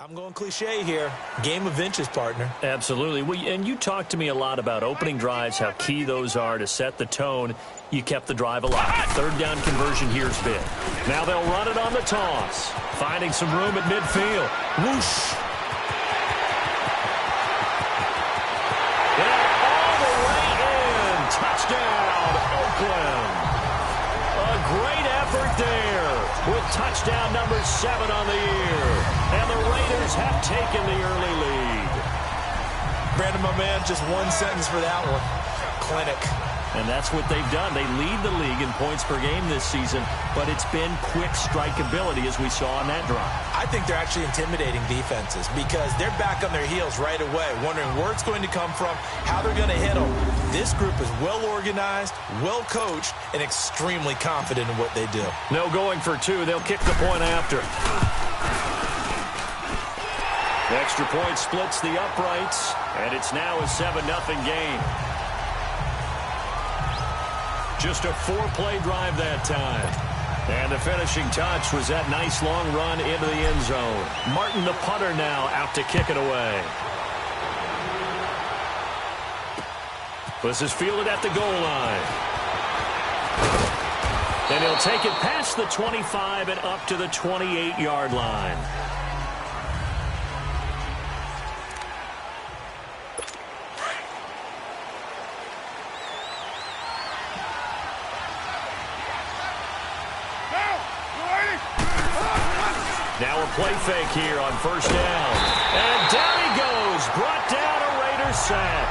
I'm going cliche here. Game of inches, partner. Absolutely. And you talked to me a lot about opening drives, how key those are to set the tone. You kept the drive alive. Third down conversion here's big. Now they'll run it on the toss. Finding some room at midfield. Whoosh. And all the way in. Touchdown, Oakland. A great effort there with touchdown number 7 on the year. And the Raiders have taken the early lead. Brandon, my man, just one sentence for that one. Clinic. And that's what they've done. They lead the league in points per game this season, but it's been quick strikeability as we saw on that drive. I think they're actually intimidating defenses because they're back on their heels right away, wondering where it's going to come from, how they're going to hit them. This group is well organized, well coached, and extremely confident in what they do. No going for 2. They'll kick the point after. The extra point splits the uprights, and it's now a 7-0 game. Just a 4-play drive that time. And the finishing touch was that nice long run into the end zone. Martin, the punter, now out to kick it away. This is fielded at the goal line. And he'll take it past the 25 and up to the 28-yard line. Now a play fake here on first down. And down he goes. Brought down a Raiders sack.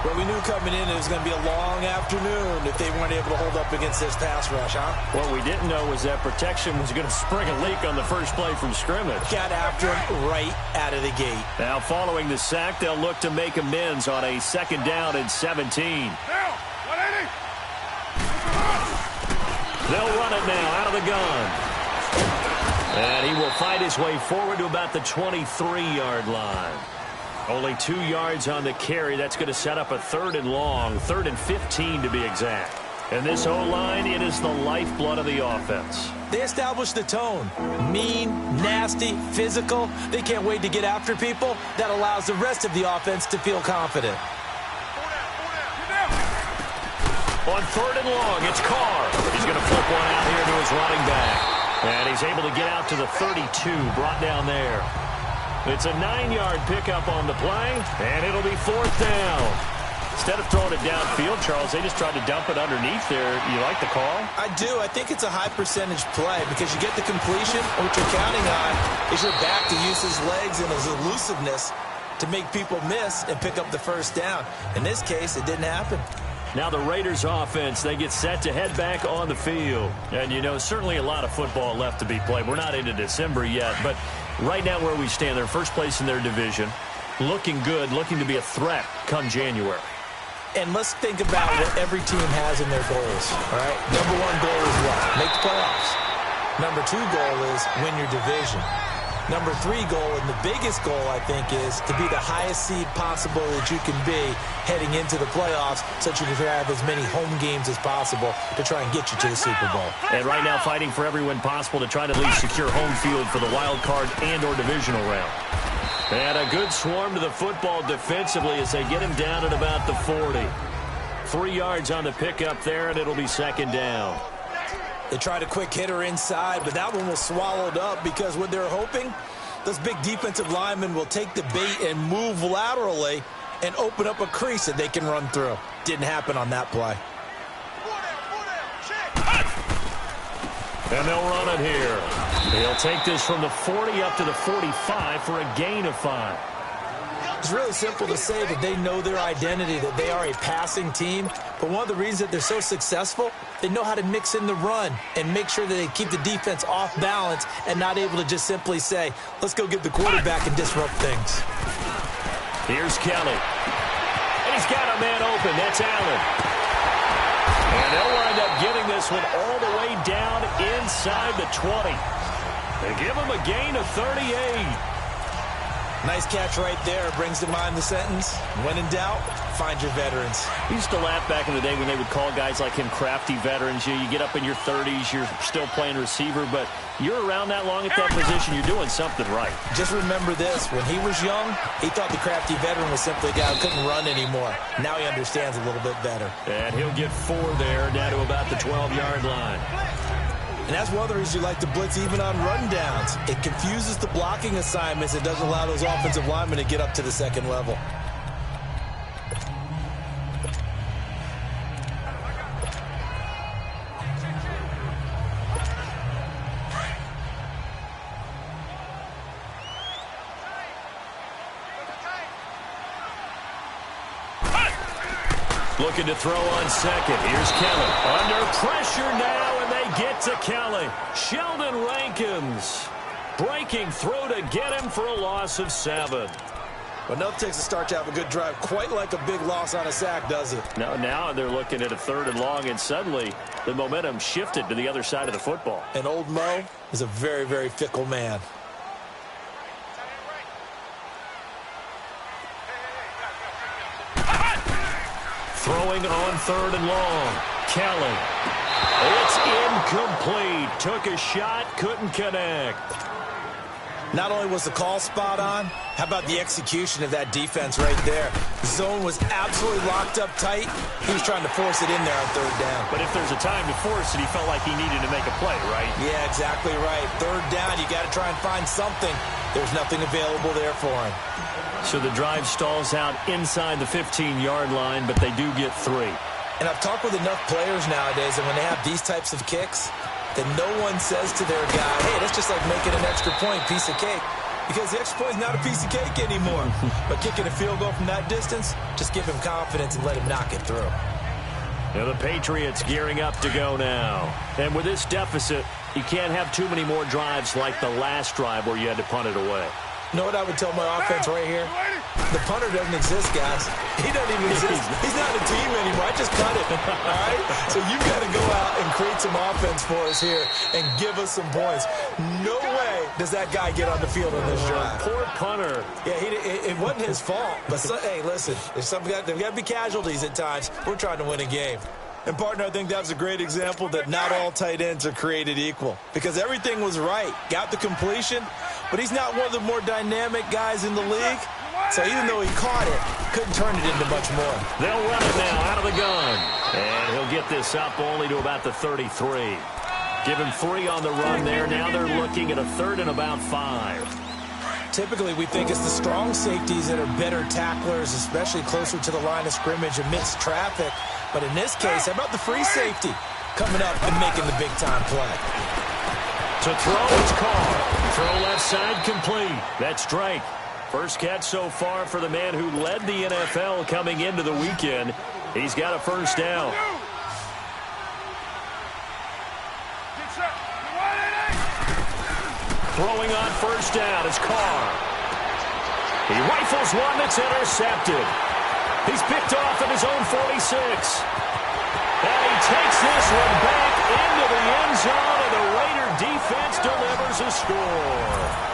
Well, we knew coming in it was going to be a long afternoon if they weren't able to hold up against this pass rush, huh? What we didn't know was that protection was going to spring a leak on the first play from scrimmage. Got after him right out of the gate. Now following the sack, they'll look to make amends on a 2nd down and 17. They'll run it now out of the gun. And he will fight his way forward to about the 23-yard line. Only 2 yards on the carry. That's going to set up a 3rd and long, 3rd and 15 to be exact. And this O-line, it is the lifeblood of the offense. They established the tone. Mean, nasty, physical. They can't wait to get after people. That allows the rest of the offense to feel confident. On 3rd and long, it's Carr. He's going to flip one out here to his running back. And he's able to get out to the 32, brought down there. It's a 9-yard pickup on the play, and it'll be 4th down. Instead of throwing it downfield, Charles, they just tried to dump it underneath there. You like the call? I do. I think it's a high-percentage play because you get the completion, and what you're counting on is your back to use his legs and his elusiveness to make people miss and pick up the 1st down. In this case, it didn't happen. Now the Raiders offense, they get set to head back on the field. And, you know, certainly a lot of football left to be played. We're not into December yet, but right now where we stand, they're first place in their division. Looking good, looking to be a threat come January. And let's think about what every team has in their goals, all right? Number 1 goal is what? Make the playoffs. Number 2 goal is win your division. Number 3 goal, and the biggest goal, I think, is to be the highest seed possible that you can be heading into the playoffs so that you can have as many home games as possible to try and get you to the Super Bowl. And right now fighting for every win possible to try to at least secure home field for the wild card and or divisional round. And a good swarm to the football defensively as they get him down at about the 40. 3 yards on the pickup there, and it'll be 2nd down. They tried a quick hitter inside, but that one was swallowed up because what they're hoping, those big defensive linemen will take the bait and move laterally and open up a crease that they can run through. Didn't happen on that play. And they'll run it here. He'll take this from the 40 up to the 45 for a gain of 5. It's really simple to say that they know their identity, that they are a passing team. But one of the reasons that they're so successful, they know how to mix in the run and make sure that they keep the defense off balance and not able to just simply say, let's go get the quarterback and disrupt things. Here's Kelly. And he's got a man open. That's Allen. And they'll wind up getting this one all the way down inside the 20. They give him a gain of 38. Nice catch right there. Brings to mind the sentence, when in doubt, find your veterans. We used to laugh back in the day when they would call guys like him crafty veterans. You get up in your 30s, you're still playing receiver, but you're around that long at that position, you're doing something right. Just remember this. When he was young, he thought the crafty veteran was simply a guy who couldn't run anymore. Now he understands a little bit better. And he'll get 4 there, down to about the 12-yard line. And that's one of the reasons you like to blitz even on rundowns. It confuses the blocking assignments. It doesn't allow those offensive linemen to get up to the second level. Looking to throw on second. Here's Kelly. Under pressure now, and they get to Kelly. Sheldon Rankins breaking through to get him for a loss of 7. But enough takes a start to have a good drive. Quite like a big loss on a sack, does it? Now they're looking at a 3rd and long, and suddenly the momentum shifted to the other side of the football. And old Mo is a very, very fickle man. Throwing on 3rd and long. Kelly. It's incomplete. Took a shot, couldn't connect. Not only was the call spot on, how about the execution of that defense right there? Zone was absolutely locked up tight. He was trying to force it in there on 3rd down. But if there's a time to force it, he felt like he needed to make a play, right? Yeah, exactly right. 3rd down, you got to try and find something. There's nothing available there for him. So the drive stalls out inside the 15-yard line, but they do get 3. And I've talked with enough players nowadays, and when they have these types of kicks, then no one says to their guy, hey, that's just like making an extra point, piece of cake. Because the extra point is not a piece of cake anymore. But kicking a field goal from that distance, just give him confidence and let him knock it through. Now the Patriots gearing up to go now. And with this deficit, you can't have too many more drives like the last drive where you had to punt it away. You know what I would tell my offense right here? The punter doesn't exist, guys. He doesn't even exist. He's not a team anymore. I just cut it, all right? So you've got to go out and create some offense for us here and give us some points. No way does that guy get on the field on this drive. Poor punter. Yeah, it wasn't his fault. But, hey, listen, there's got to be casualties at times. We're trying to win a game. And, partner, I think that was a great example that not all tight ends are created equal. Because everything was right. Got the completion, but he's not one of the more dynamic guys in the league. So even though he caught it, couldn't turn it into much more. They'll run it now out of the gun. And he'll get this up only to about the 33. Give him 3 on the run there. Now they're looking at a 3rd and about 5. Typically, we think it's the strong safeties that are better tacklers, especially closer to the line of scrimmage amidst traffic. But in this case, how about the free safety coming up and making the big-time play? To throw, it's Carr. Throw left side complete. That's Drake. First catch so far for the man who led the NFL coming into the weekend. He's got a 1st down. Throwing on 1st down is Carr. He rifles one that's intercepted. He's picked off at his own 46. And he takes this one back into the end zone, and the Raider defense delivers a score.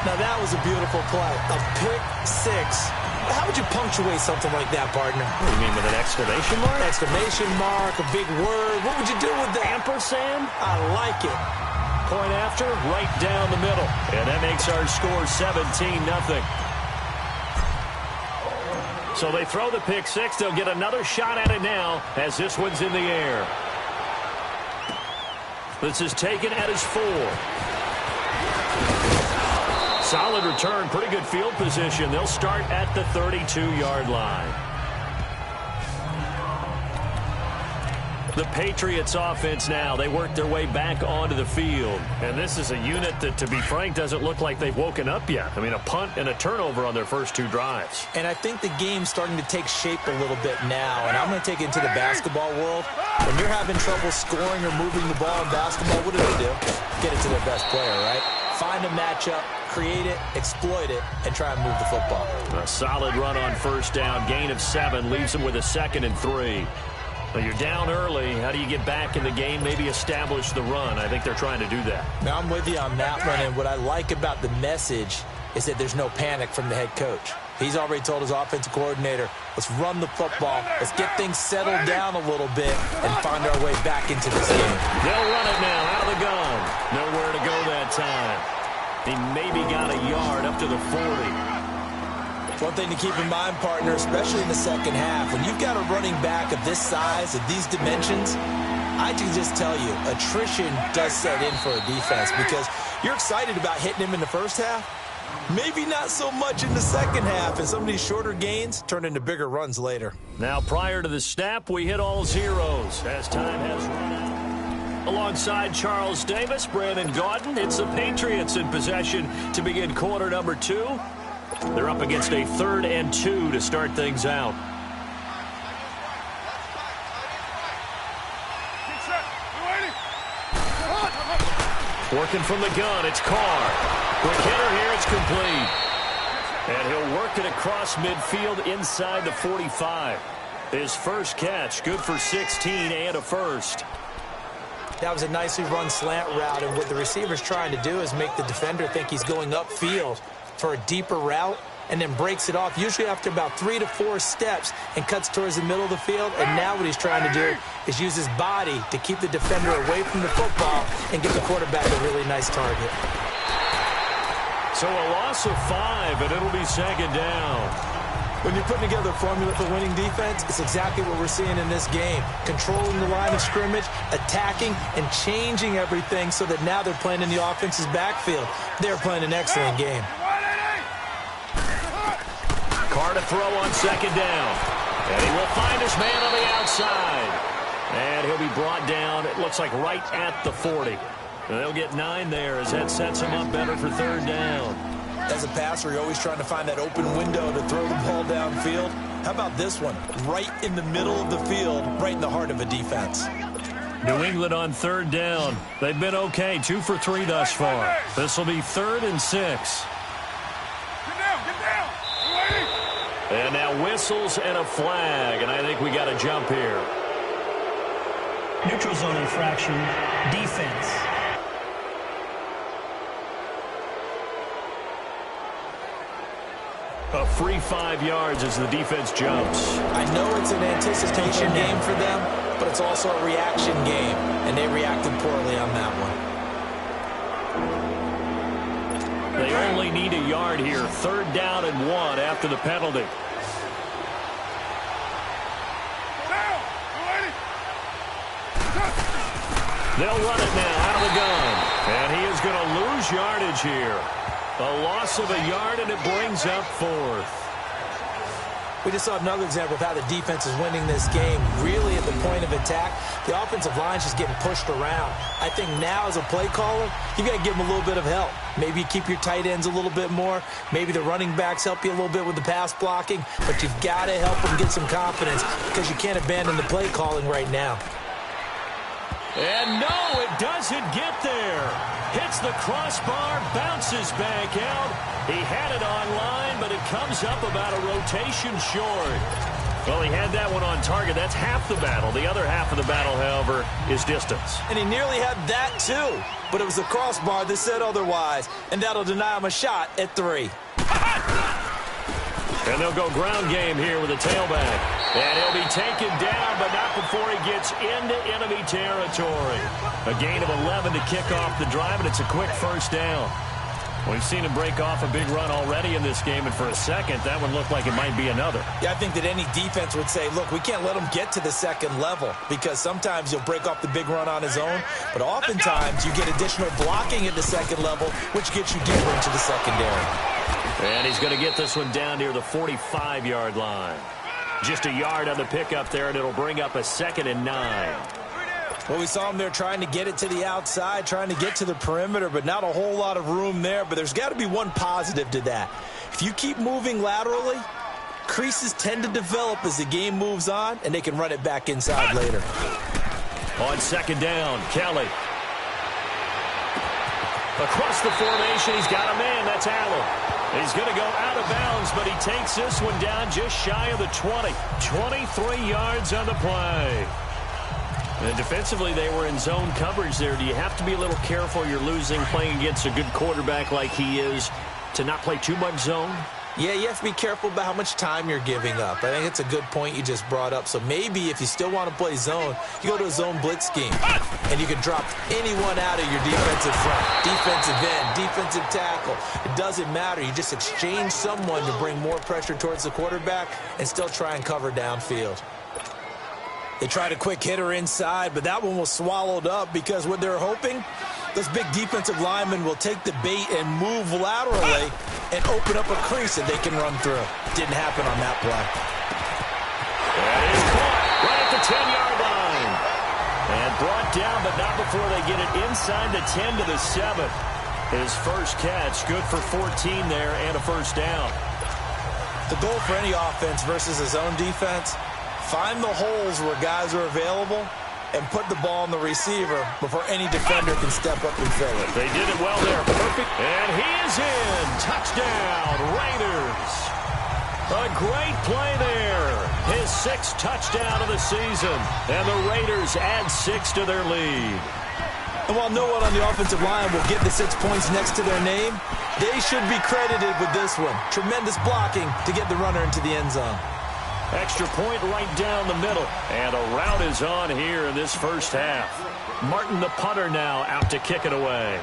Now, that was a beautiful play. A pick 6. How would you punctuate something like that, partner? What do you mean, with an exclamation mark? Exclamation mark, a big word. What would you do with that? Ampersand? I like it. Point after, right down the middle. And that makes our score 17-0. So they throw the pick 6. They'll get another shot at it now as this one's in the air. This is taken at his 4. Solid return, pretty good field position. They'll start at the 32-yard line. The Patriots offense now, they work their way back onto the field. And this is a unit that, to be frank, doesn't look like they've woken up yet. I mean, a punt and a turnover on their first 2 drives. And I think the game's starting to take shape a little bit now. And I'm going to take it into the basketball world. When you're having trouble scoring or moving the ball in basketball, what do? Get it to their best player, right? Find a matchup, create it, exploit it, and try and move the football. A solid run on 1st down. Gain of 7 leaves them with a 2nd and 3. Well, you're down early. How do you get back in the game, maybe establish the run? I think they're trying to do that. Now, I'm with you on that one, and what I like about the message is that there's no panic from the head coach. He's already told his offensive coordinator, let's run the football, let's get things settled down a little bit and find our way back into this game. They'll run it now out of the gun. Nowhere to go that time. He maybe got a yard up to the 40. One thing to keep in mind, partner, especially in the second half, when you've got a running back of this size, of these dimensions, I can just tell you, attrition does set in for a defense because you're excited about hitting him in the first half. Maybe not so much in the second half, and some of these shorter gains turn into bigger runs later. Now, prior to the snap, we hit all zeros as time has run out. Alongside Charles Davis, Brandon Gaudin, it's the Patriots in possession to begin quarter number 2. They're up against a 3rd and 2 to start things out. Working from the gun, it's Carr. Quick hitter here, it's complete. And he'll work it across midfield inside the 45. His first catch, good for 16 and a first. That was a nicely run slant route, and what the receiver's trying to do is make the defender think he's going upfield for a deeper route, and then breaks it off, usually after about 3 to 4 steps, and cuts towards the middle of the field. And now what he's trying to do is use his body to keep the defender away from the football and give the quarterback a really nice target. So a loss of 5, and it'll be second down. When you're putting together a formula for winning defense, it's exactly what we're seeing in this game. Controlling the line of scrimmage, attacking, and changing everything so that now they're playing in the offense's backfield. They're playing an excellent game. Carr to throw on second down. And he will find his man on the outside. And he'll be brought down, it looks like right at the 40. And they'll get 9 there as that sets him up better for 3rd down. As a passer, you're always trying to find that open window to throw the ball downfield. How about this one? Right in the middle of the field, right in the heart of a defense. New England on 3rd down. They've been okay, 2 for 3 thus far. This will be 3rd and 6. And now whistles and a flag, and I think we got a jump here. Neutral zone infraction, defense. A free 5 yards as the defense jumps. I know it's an anticipation game for them, but it's also a reaction game, and they reacted poorly on that one. They only need a yard here. 3rd down and 1 after the penalty. They'll run it now out of the gun. And he is going to lose yardage here. A loss of a yard, and it brings up 4th. We just saw another example of how the defense is winning this game. Really at the point of attack, the offensive line is just getting pushed around. I think now as a play caller, you got to give them a little bit of help. Maybe you keep your tight ends a little bit more. Maybe the running backs help you a little bit with the pass blocking. But you've got to help them get some confidence because you can't abandon the play calling right now. And no, it doesn't get there. Hits the crossbar, bounces back out. He had it online, but it comes up about a rotation short. Well, he had that one on target. That's half the battle. The other half of the battle, however, is distance. And he nearly had that, too. But it was the crossbar that said otherwise. And that'll deny him a shot at 3. And they'll go ground game here with a tailback. And he'll be taken down, but not before he gets into enemy territory. A gain of 11 to kick off the drive, and it's a quick first down. We've seen him break off a big run already in this game, and for a second, that one looked like it might be another. Yeah, I think that any defense would say, look, we can't let him get to the second level because sometimes he'll break off the big run on his own, but oftentimes you get additional blocking at the second level, which gets you deeper into the secondary. And he's going to get this one down near the 45-yard line. Just a yard on the pickup there, and it'll bring up a 2nd and 9. Well, we saw him there trying to get it to the outside, trying to get to the perimeter, but not a whole lot of room there. But there's got to be one positive to that. If you keep moving laterally, creases tend to develop as the game moves on, and they can run it back inside later. On 2nd down, Kelly. Across the formation, he's got a man. That's Allen. He's going to go out of bounds, but he takes this one down just shy of the 20. 23 yards on the play. And defensively, they were in zone coverage there. Do you have to be a little careful? You're losing playing against a good quarterback like he is to not play too much zone? Yeah, you have to be careful about how much time you're giving up. I think it's a good point you just brought up. So maybe if you still want to play zone, you go to a zone blitz scheme. And you can drop anyone out of your defensive front. Defensive end, defensive tackle. It doesn't matter. You just exchange someone to bring more pressure towards the quarterback and still try and cover downfield. They tried a quick hitter inside, but that one was swallowed up because what they're hoping, those big defensive linemen will take the bait and move laterally and open up a crease that they can run through. Didn't happen on that play. That is caught right at the 10-yard line. And brought down, but not before they get it inside the 10 to the 7. His first catch, good for 14 there and a first down. The goal for any offense versus a zone defense, find the holes where guys are available and put the ball on the receiver before any defender can step up and fill it. They did it well there. Perfect. And he is in. Touchdown, Raiders. A great play there. His 6th touchdown of the season. And the Raiders add 6 to their lead. And while no one on the offensive line will get the 6 points next to their name, they should be credited with this one. Tremendous blocking to get the runner into the end zone. Extra point right down the middle. And a route is on here in this first half. Martin, the punter, now out to kick it away.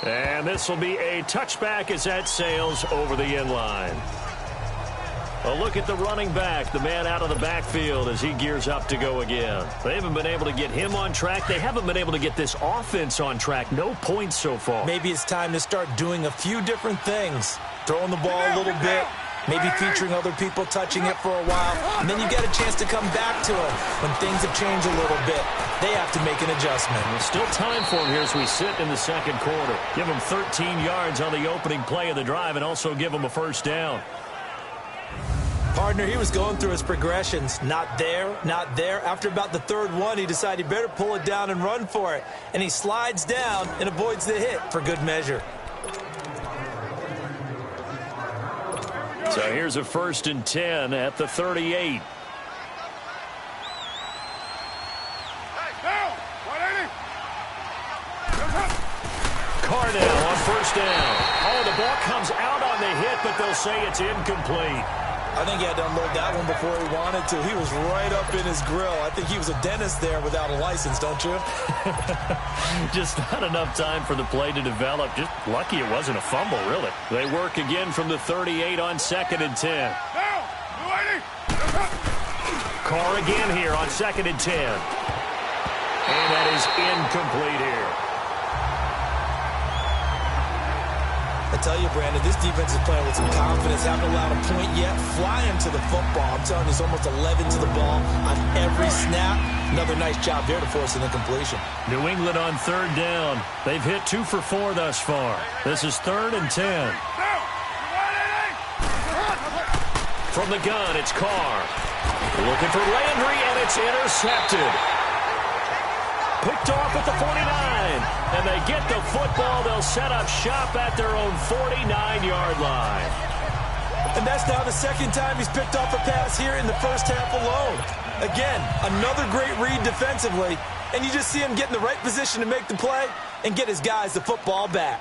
And this will be a touchback as that sails over the end line. A look at the running back, the man out of the backfield as he gears up to go again. They haven't been able to get him on track. They haven't been able to get this offense on track. No points so far. Maybe it's time to start doing a few different things. Throwing the ball a little bit, maybe featuring other people touching it for a while, and then you get a chance to come back to it when things have changed a little bit. They have to make an adjustment. There's still time for him here as we sit in the second quarter. Give him 13 yards on the opening play of the drive and also give him a first down. Partner, he was going through his progressions. Not there, not there. After about the third one, he decided he better pull it down and run for it. And he slides down and avoids the hit for good measure. So here's a 1st and 10 at the 38. Cardell on first down. Oh, the ball comes out on the hit, but they'll say it's incomplete. I think he had to unload that one before he wanted to. He was right up in his grill. I think he was a dentist there without a license, don't you? Just not enough time for the play to develop. Just lucky it wasn't a fumble, really. They work again from the 38 on 2nd and 10. Carr again here on 2nd and 10. And that is incomplete here. I tell you, Brandon, this defense is playing with some confidence. Haven't allowed a point yet. Flying to the football. I'm telling you, it's almost 11 to the ball on every snap. Another nice job there to force an incompletion. New England on 3rd down. They've hit 2 for 4 thus far. This is 3rd and 10. From the gun, it's Carr. Looking for Landry, and it's intercepted. Picked off at the 49, and they get the football. They'll set up shop at their own 49-yard line. And that's now the 2nd time he's picked off a pass here in the first half alone. Again, another great read defensively, and you just see him get in the right position to make the play and get his guys the football back.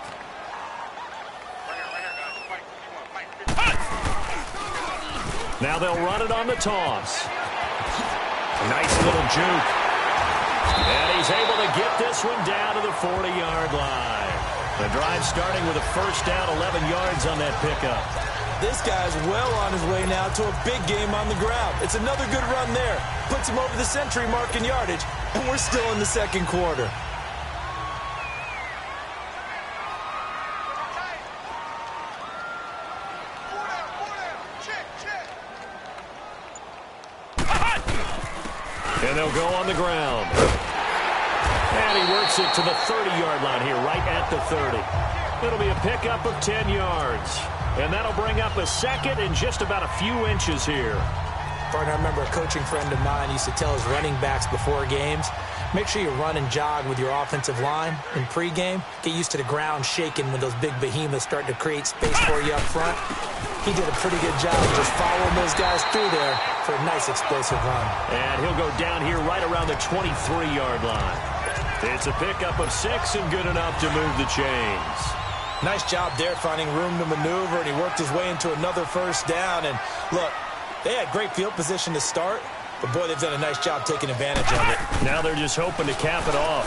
Now they'll run it on the toss. Nice little juke. And he's able to get this one down to the 40-yard line. The drive starting with a first down, 11 yards on that pickup. This guy's well on his way now to a big game on the ground. It's another good run there. Puts him over the century mark in yardage, and we're still in the second quarter. And they'll go on the ground. And he works it to the 30-yard line here, right at the 30. It'll be a pickup of 10 yards. And that'll bring up a 2nd and just about a few inches here. Partner, I remember a coaching friend of mine used to tell his running backs before games, make sure you run and jog with your offensive line in pregame. Get used to the ground shaking when those big behemoths start to create space for you up front. He did a pretty good job of just following those guys through there for a nice explosive run. And he'll go down here right around the 23-yard line. It's a pickup of 6 and good enough to move the chains. Nice job there finding room to maneuver, and he worked his way into another first down. And look, they had great field position to start, but boy, they've done a nice job taking advantage of it. Now they're just hoping to cap it off.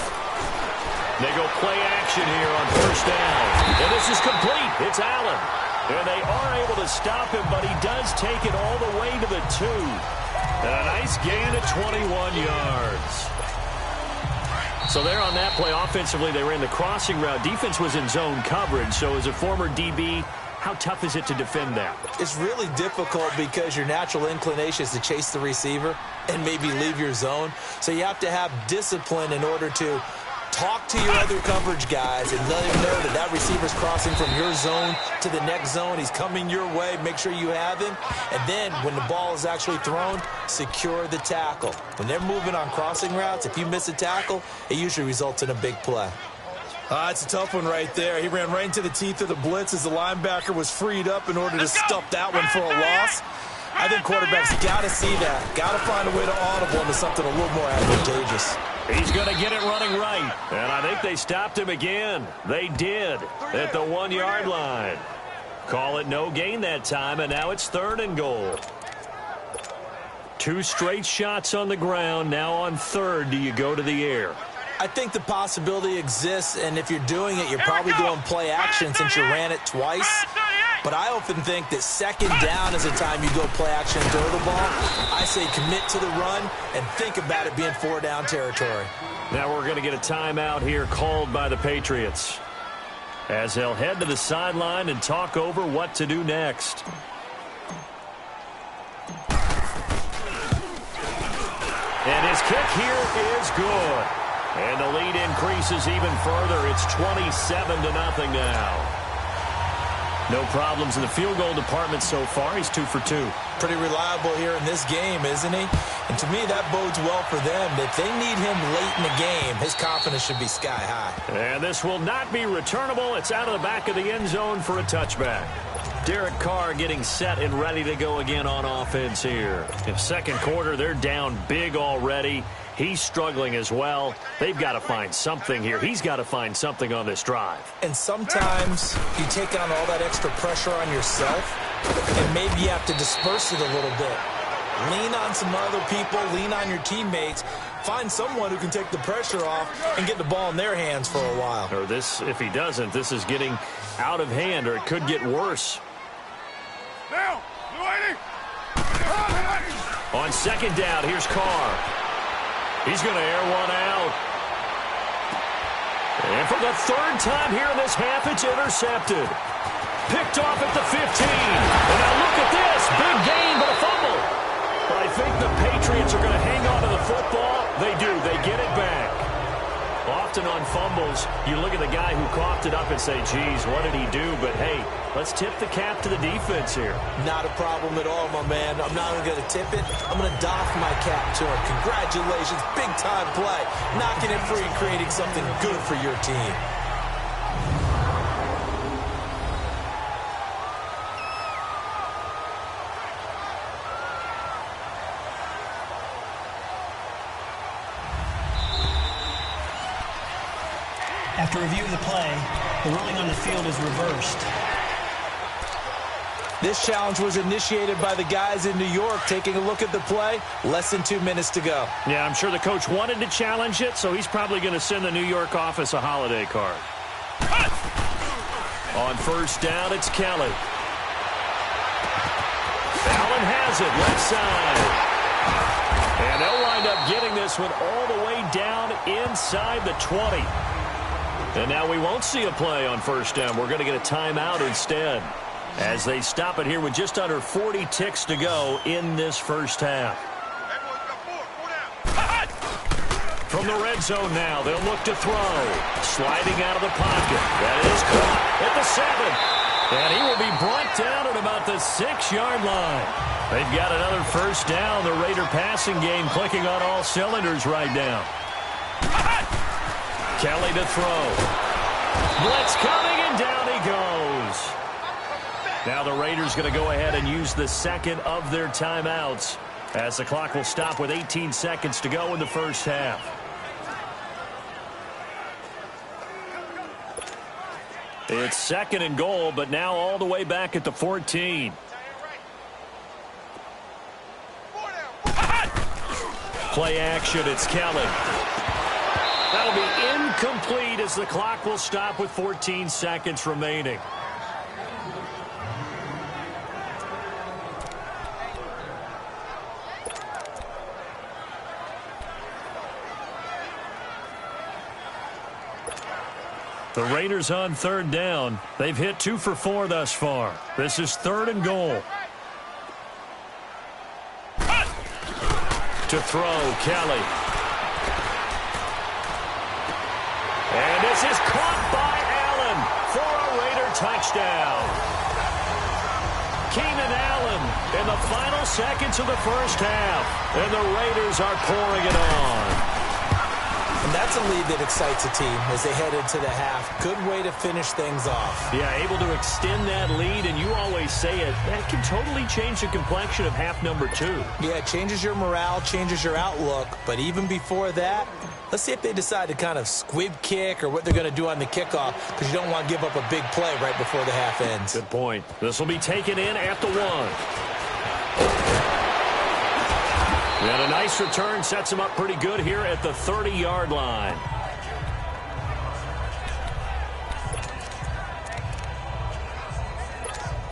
They go play action here on first down. And this is complete. It's Allen. And they are able to stop him, but he does take it all the way to the 2. And a nice gain of 21 yards. So there on that play, offensively, they ran the crossing route. Defense was in zone coverage, so as a former DB, how tough is it to defend that? It's really difficult because your natural inclination is to chase the receiver and maybe leave your zone. So you have to have discipline in order to talk to your other coverage guys and let him know that that receiver's crossing from your zone to the next zone. He's coming your way. Make sure you have him. And then when the ball is actually thrown, secure the tackle. When they're moving on crossing routes, if you miss a tackle, it usually results in a big play. It's a tough one right there. He ran right into the teeth of the blitz as the linebacker was freed up in order to stuff that one for a loss. I think quarterbacks got to see that. Got to find a way to audible into something a little more advantageous. He's going to get it running right. And I think they stopped him again. They did at the 1-yard line. Call it no gain that time, and now it's 3rd and goal. 2 straight shots on the ground. Now on 3rd, do you go to the air? I think the possibility exists, and if you're doing it, you're probably doing play action since you ran it twice. But I often think that 2nd down is the time you go play action and throw the ball. I say commit to the run and think about it being 4-down territory. Now we're going to get a timeout here called by the Patriots, as they'll head to the sideline and talk over what to do next. And his kick here is good. And the lead increases even further. It's 27-0 now. No problems in the field goal department so far. He's 2 for 2. Pretty reliable here in this game, isn't he? And to me, that bodes well for them. If they need him late in the game, his confidence should be sky high. And this will not be returnable. It's out of the back of the end zone for a touchback. Derek Carr getting set and ready to go again on offense here. In 2nd quarter, they're down big already. He's struggling as well. They've got to find something here. He's got to find something on this drive. And sometimes you take on all that extra pressure on yourself, and maybe you have to disperse it a little bit. Lean on some other people. Lean on your teammates. Find someone who can take the pressure off and get the ball in their hands for a while. Or this, if he doesn't, this is getting out of hand, or it could get worse. On 2nd down, here's Carr. He's going to air one out. And for the 3rd time here in this half, it's intercepted. Picked off at the 15. And now look at this. Big gain, but a fumble. But I think the Patriots are going to hang on to the football. They do. They get it back. Often on fumbles, you look at the guy who coughed it up and say, geez, what did he do? But, hey, let's tip the cap to the defense here. Not a problem at all, my man. I'm not even going to tip it. I'm going to doff my cap to him. Congratulations. Big-time play. Knocking it free and creating something good for your team. After review of the play, the ruling on the field is reversed. This challenge was initiated by the guys in New York. Taking a look at the play, less than 2 minutes to go. Yeah, I'm sure the coach wanted to challenge it, so he's probably going to send the New York office a holiday card. On 1st down, it's Kelly. Allen has it, left side. And they'll wind up getting this one all the way down inside the 20. And now we won't see a play on 1st down. We're going to get a timeout instead, as they stop it here with just under 40 ticks to go in this 1st half. From the red zone now, they'll look to throw. Sliding out of the pocket. That is caught at the 7. And he will be brought down at about the 6-yard line. They've got another first down. The Raider passing game clicking on all cylinders right now. Kelly to throw. Blitz coming, and down he goes. Now the Raiders going to go ahead and use the second of their timeouts as the clock will stop with 18 seconds to go in the first half. It's second and goal, but now all the way back at the 14. Play action, it's Kelly. That'll be incomplete as the clock will stop with 14 seconds remaining. The Raiders on third down. They've hit 2 for 4 thus far. This is third and goal. To throw, Kelly. And this is caught by Allen for a Raider touchdown. Keenan Allen in the final seconds of the first half. And the Raiders are pouring it on. And that's a lead that excites a team as they head into the half. Good way to finish things off. Yeah, able to extend that lead, and you always say it, that can totally change the complexion of half number 2. Yeah, it changes your morale, changes your outlook. But even before that, let's see if they decide to kind of squib kick or what they're going to do on the kickoff, because you don't want to give up a big play right before the half ends. Good point. This will be taken in at the 1. And a nice return sets him up pretty good here at the 30-yard line.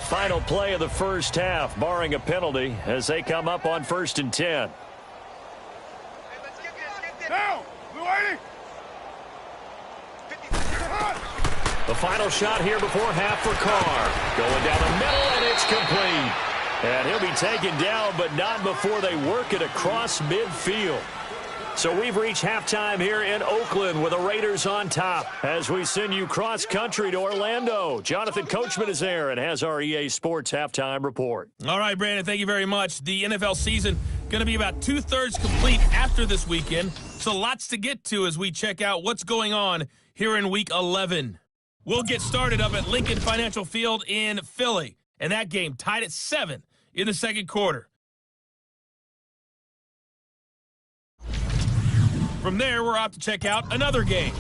Final play of the first half, barring a penalty, as they come up on 1st and 10. The final shot here before half for Carr. Going down the middle, and it's complete. And he'll be taken down, but not before they work it across midfield. So we've reached halftime here in Oakland with the Raiders on top as we send you cross-country to Orlando. Jonathan Coachman is there and has our EA Sports halftime report. All right, Brandon, thank you very much. The NFL season going to be about 2/3 complete after this weekend, so lots to get to as we check out what's going on here in Week 11. We'll get started up at Lincoln Financial Field in Philly, and that game tied at 7 in the second quarter. From there, we're off to check out another game.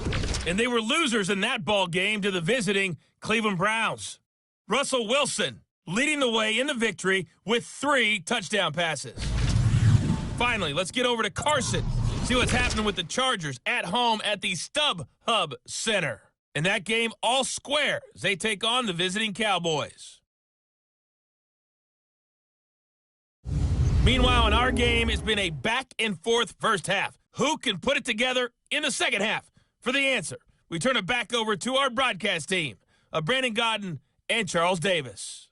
And they were losers in that ball game to the visiting Cleveland Browns. Russell Wilson leading the way in the victory with 3 touchdown passes. Finally, let's get over to Carson, see what's happening with the Chargers at home at the StubHub Center. In that game, all square as they take on the visiting Cowboys. Meanwhile, in our game, it's been a back-and-forth first half. Who can put it together in the second half? For the answer, we turn it back over to our broadcast team of Brandon Godden and Charles Davis.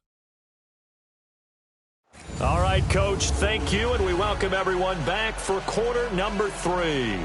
All right, Coach, thank you, and we welcome everyone back for quarter number 3.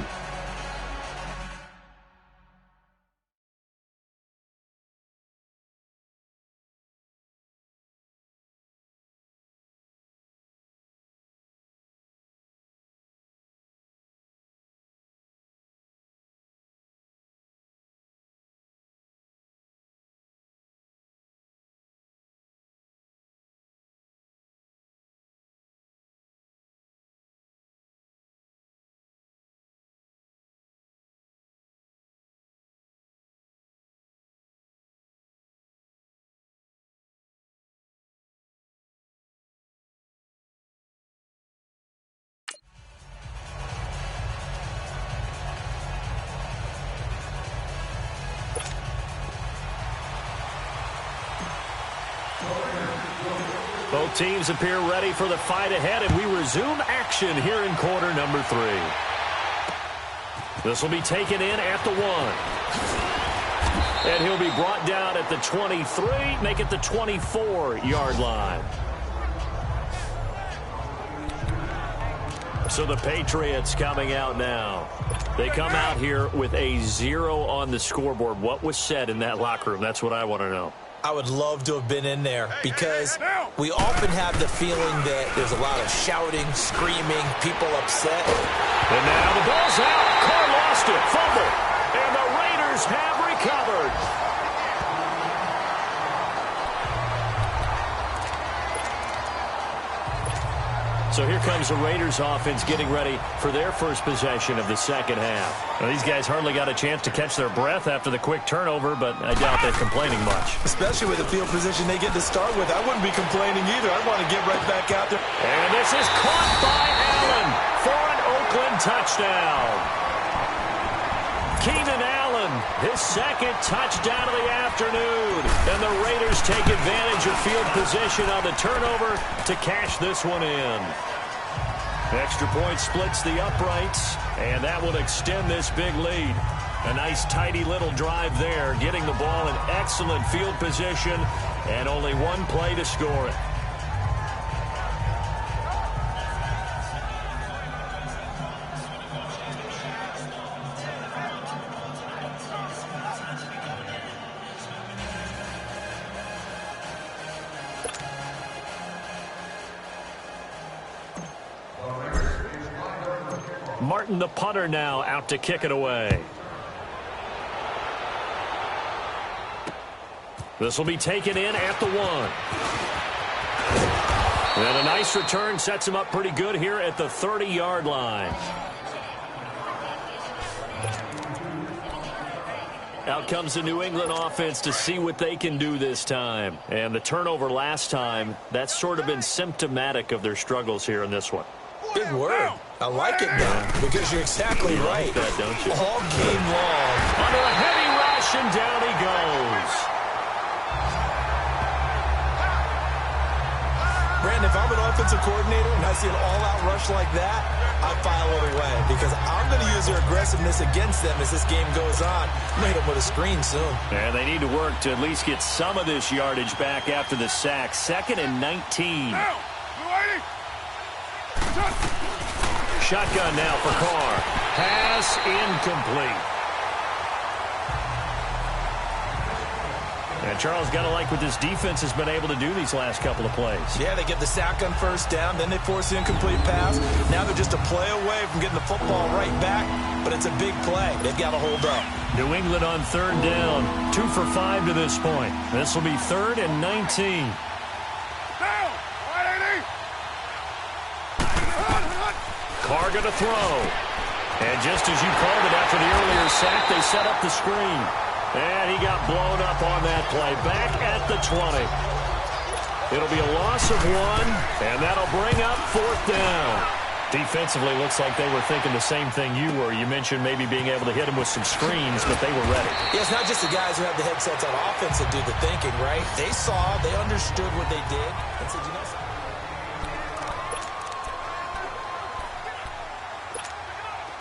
Both teams appear ready for the fight ahead, and we resume action here in quarter number 3. This will be taken in at the 1. And he'll be brought down at the 23, make it the 24-yard line. So the Patriots coming out now. They come out here with a 0 on the scoreboard. What was said in that locker room? That's what I want to know. I would love to have been in there because we often have the feeling that there's a lot of shouting, screaming, people upset. And now the ball's out. Carr lost it. Fumble. And the Raiders have recovered. So here comes the Raiders offense getting ready for their first possession of the second half. Now, these guys hardly got a chance to catch their breath after the quick turnover, but I doubt they're complaining much. Especially with the field position they get to start with. I wouldn't be complaining either. I want to get right back out there. And this is caught by Allen for an Oakland touchdown. Keenan Allen, his second touchdown of the afternoon. And the Raiders take advantage of field position on the turnover to cash this one in. Extra point splits the uprights, and that will extend this big lead. A nice, tidy little drive there, getting the ball in excellent field position, and only one play to score it. Martin, the punter, now out to kick it away. This will be taken in at the 1. And a nice return sets him up pretty good here at the 30-yard line. Out comes the New England offense to see what they can do this time. And the turnover last time, that's sort of been symptomatic of their struggles here in this one. Big word. I like it, though, because you're exactly right. Like that, don't you? All game long. Under a heavy rush, and down he goes. Brandon, if I'm an offensive coordinator and I see an all-out rush like that, I file it away because I'm going to use their aggressiveness against them as this game goes on. I'm going to hit them with a screen soon. And they need to work to at least get some of this yardage back after the sack. 2nd and 19. Shotgun now for Carr. Pass incomplete. And Charles, got to like what this defense has been able to do these last couple of plays. Yeah, they get the sack on first down, then they force the incomplete pass. Now they're just a play away from getting the football right back, but it's a big play. They've got to hold up. New England on 3rd down, 2 for 5 to this point. This will be 3rd and 19. Carr going to throw. And just as you called it after the earlier sack, they set up the screen. And he got blown up on that play. Back at the 20. It'll be a loss of 1, and that'll bring up 4th down. Defensively, looks like they were thinking the same thing you were. You mentioned maybe being able to hit him with some screens, but they were ready. Yeah, it's not just the guys who have the headsets on offense that do the thinking, right? They saw, they understood what they did, and said, you know something?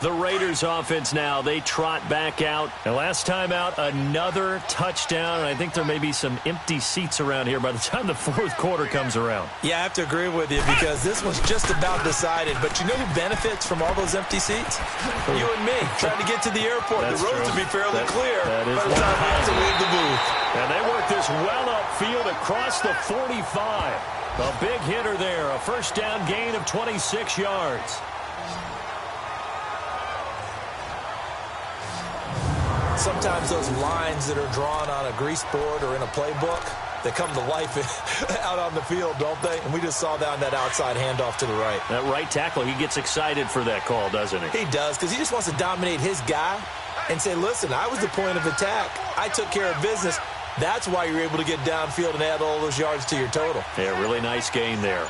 The Raiders offense now, they trot back out. And last time out, another touchdown. And I think there may be some empty seats around here by the time the 4th quarter comes around. Yeah, I have to agree with you because this one's just about decided. But you know who benefits from all those empty seats? You and me, trying to get to the airport. That's the roads true. will be fairly clear that is by the time we have to leave the booth. And they work this well upfield across the 45. A big hitter there, a first down gain of 26 yards. Sometimes those lines that are drawn on a grease board or in a playbook, they come to life out on the field, don't they? And we just saw down that outside handoff to the right. That right tackle, he gets excited for that call, doesn't he? He does, because he just wants to dominate his guy and say, listen, I was the point of attack. I took care of business. That's why you're able to get downfield and add all those yards to your total. Yeah, really nice gain there.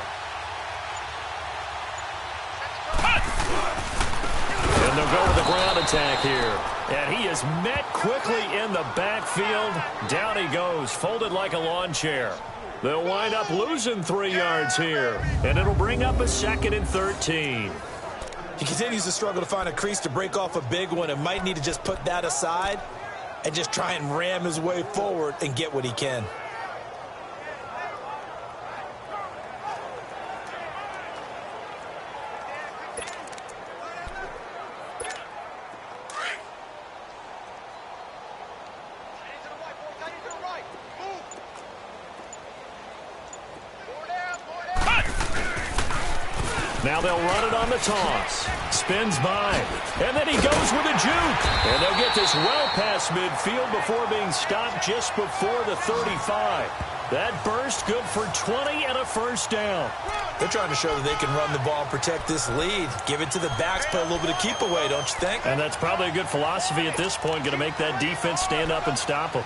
And they'll go with the ground attack here. And he is met quickly in the backfield. Down he goes, folded like a lawn chair. They'll wind up losing 3 yards here. And it'll bring up a 2nd and 13. He continues to struggle to find a crease to break off a big one and might need to just put that aside and just try and ram his way forward and get what he can. Now they'll run it on the toss. Spins by. And then he goes with a juke. And they'll get this well past midfield before being stopped just before the 35. That burst good for 20 and a first down. They're trying to show that they can run the ball and protect this lead. Give it to the backs, play a little bit of keep away, don't you think? And that's probably a good philosophy at this point, going to make that defense stand up and stop them.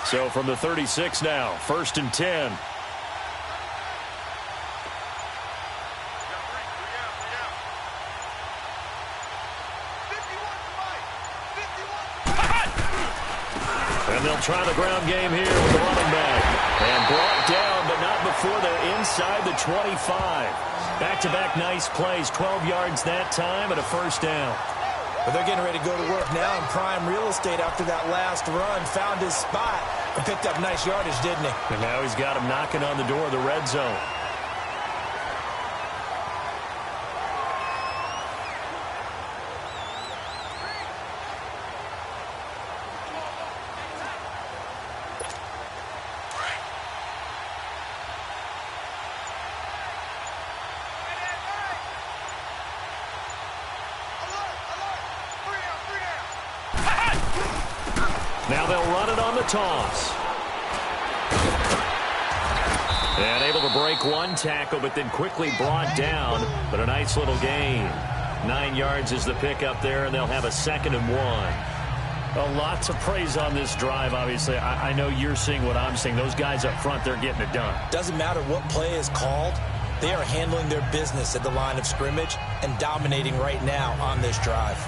So from the 36 now, 1st and 10. And they'll try the ground game here with the running back. And brought down, but not before they're inside the 25. Back-to-back nice plays, 12 yards that time and a first down. But they're getting ready to go to work now in prime real estate after that last run. Found his spot and picked up nice yardage, didn't he? And now he's got him knocking on the door of the red zone. Now they'll run it on the toss. And able to break one tackle, but then quickly brought down. But a nice little gain. 9 yards is the pickup there, and they'll have a 2nd and 1. Lots of praise on this drive, obviously. I know you're seeing what I'm seeing. Those guys up front, they're getting it done. Doesn't matter what play is called. They are handling their business at the line of scrimmage and dominating right now on this drive.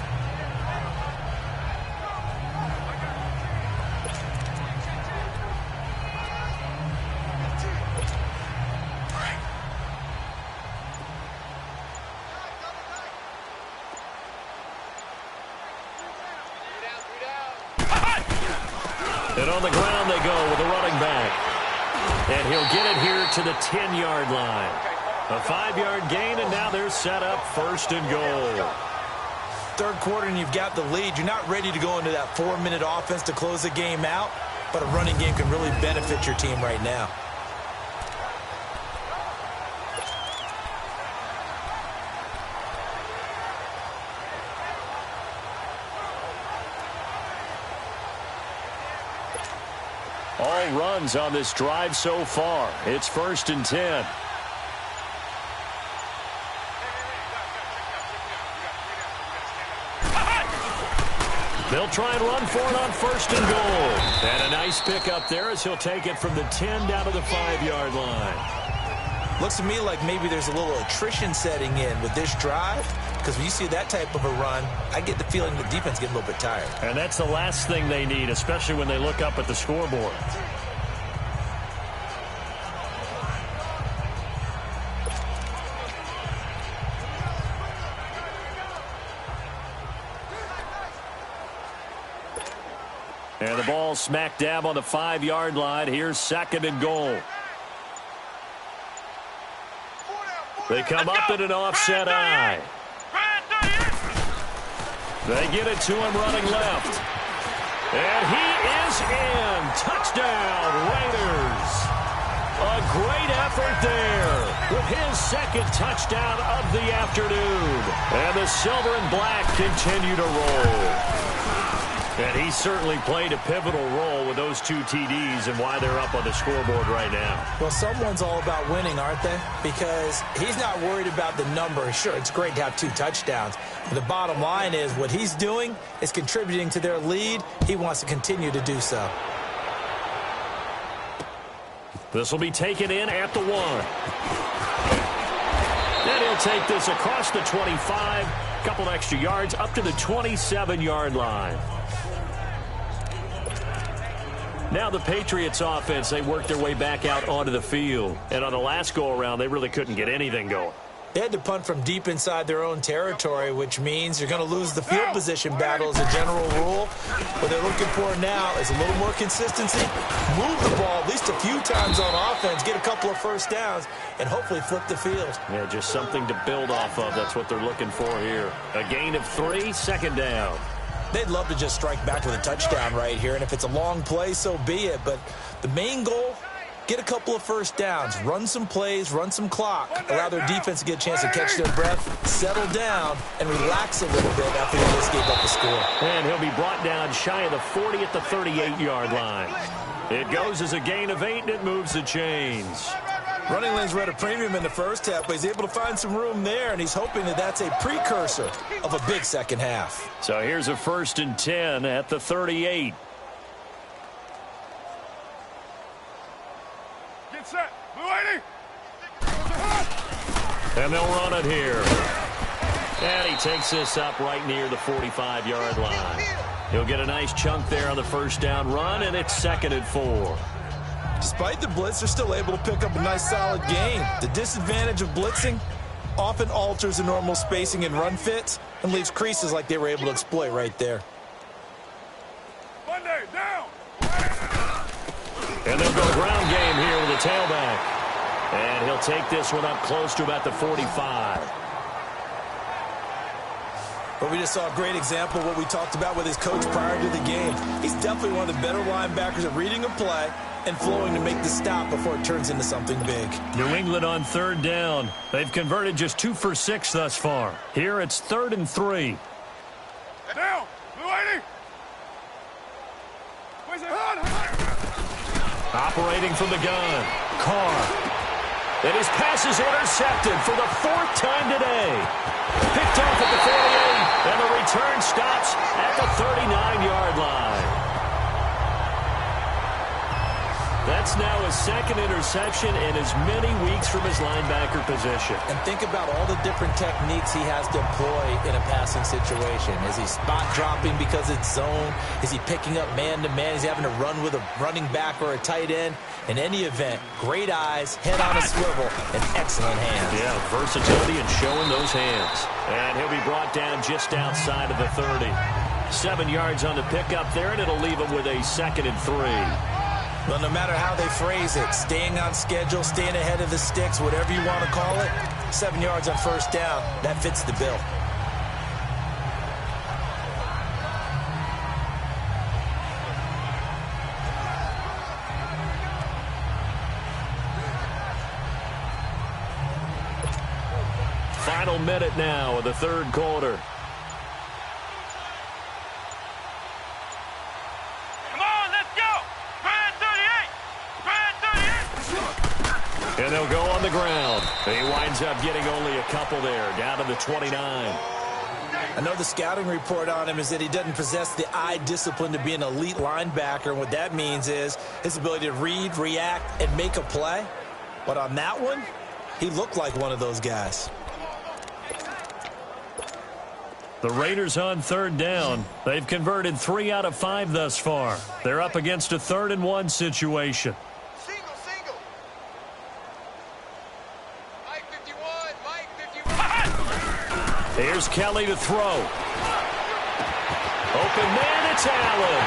And on the ground they go with the running back. And he'll get it here to the 10-yard line. A 5-yard gain, and now they're set up 1st and goal. Third quarter and you've got the lead. You're not ready to go into that 4-minute offense to close the game out, but a running game can really benefit your team right now. All runs on this drive so far. It's 1st and 10. They'll try and run for it on 1st and goal. And a nice pickup there as he'll take it from the 10 down to the 5-yard line. Looks to me like maybe there's a little attrition setting in with this drive, because when you see that type of a run, I get the feeling the defense getting a little bit tired. And that's the last thing they need, especially when they look up at the scoreboard. And the ball smack dab on the 5-yard line. Here's 2nd and goal. They come up in an offset eye. They get it to him running left. And he is in. Touchdown, Raiders. A great effort there with his 2nd touchdown of the afternoon. And the silver and black continue to roll. And he certainly played a pivotal role with those 2 TDs and why they're up on the scoreboard right now. Well, someone's all about winning, aren't they? Because he's not worried about the number. Sure, it's great to have 2 touchdowns. But the bottom line is what he's doing is contributing to their lead. He wants to continue to do so. This will be taken in at the 1. And he'll take this across the 25. Couple extra yards up to the 27-yard line. Now the Patriots offense, they worked their way back out onto the field. And on the last go-around, they really couldn't get anything going. They had to punt from deep inside their own territory, which means you're going to lose the field position battle as a general rule. What they're looking for now is a little more consistency, move the ball at least a few times on offense, get a couple of first downs, and hopefully flip the field. Yeah, just something to build off of. That's what they're looking for here. A gain of 3, 2nd down. They'd love to just strike back with a touchdown right here, and if it's a long play, so be it. But the main goal, get a couple of first downs, run some plays, run some clock, allow their defense to get a chance to catch their breath, settle down, and relax a little bit after they just gave up the score. And he'll be brought down shy of the 40 at the 38-yard line. It goes as a gain of 8, and it moves the chains. Running lanes were at a premium in the first half, but he's able to find some room there, and he's hoping that that's a precursor of a big second half. So here's a 1st and 10 at the 38. Get set. Blue 80. And they'll run it here. And he takes this up right near the 45-yard line. He'll get a nice chunk there on the first down run, and it's 2nd and 4. Despite the blitz, they're still able to pick up a nice solid gain. The disadvantage of blitzing often alters the normal spacing and run fits and leaves creases like they were able to exploit right there. Monday, down. And they'll go ground game here with a tailback. And he'll take this one up close to about the 45. But we just saw a great example of what we talked about with his coach prior to the game. He's definitely one of the better linebackers at reading a play and flowing to make the stop before it turns into something big. New England on 3rd down. They've converted just 2 for 6 thus far. Here it's 3rd and 3. Down. Blue 80. Where's it? Operating from the gun. Carr. And his pass is intercepted for the 4th time today. Picked off at the 48, and the return stops at the 39-yard line. That's now his 2nd interception in as many weeks from his linebacker position. And think about all the different techniques he has to employ in a passing situation. Is he spot dropping because it's zone? Is he picking up man-to-man? Is he having to run with a running back or a tight end? In any event, great eyes, head on a swivel, and excellent hands. Yeah, versatility and showing those hands. And he'll be brought down just outside of the 30. 7 yards on the pickup there, and it'll leave him with a 2nd and 3. Well, no matter how they phrase it, staying on schedule, staying ahead of the sticks, whatever you want to call it, 7 yards on first down, that fits the bill. Final minute now of the 3rd quarter. And they'll go on the ground. He winds up getting only a couple there, down to the 29. I know the scouting report on him is that he doesn't possess the eye discipline to be an elite linebacker, and what that means is his ability to read, react, and make a play. But on that one, he looked like one of those guys. The Raiders on 3rd down. They've converted 3 out of 5 thus far. They're up against a 3rd and 1 situation. Here's Kelly to throw. Open man, it's Allen.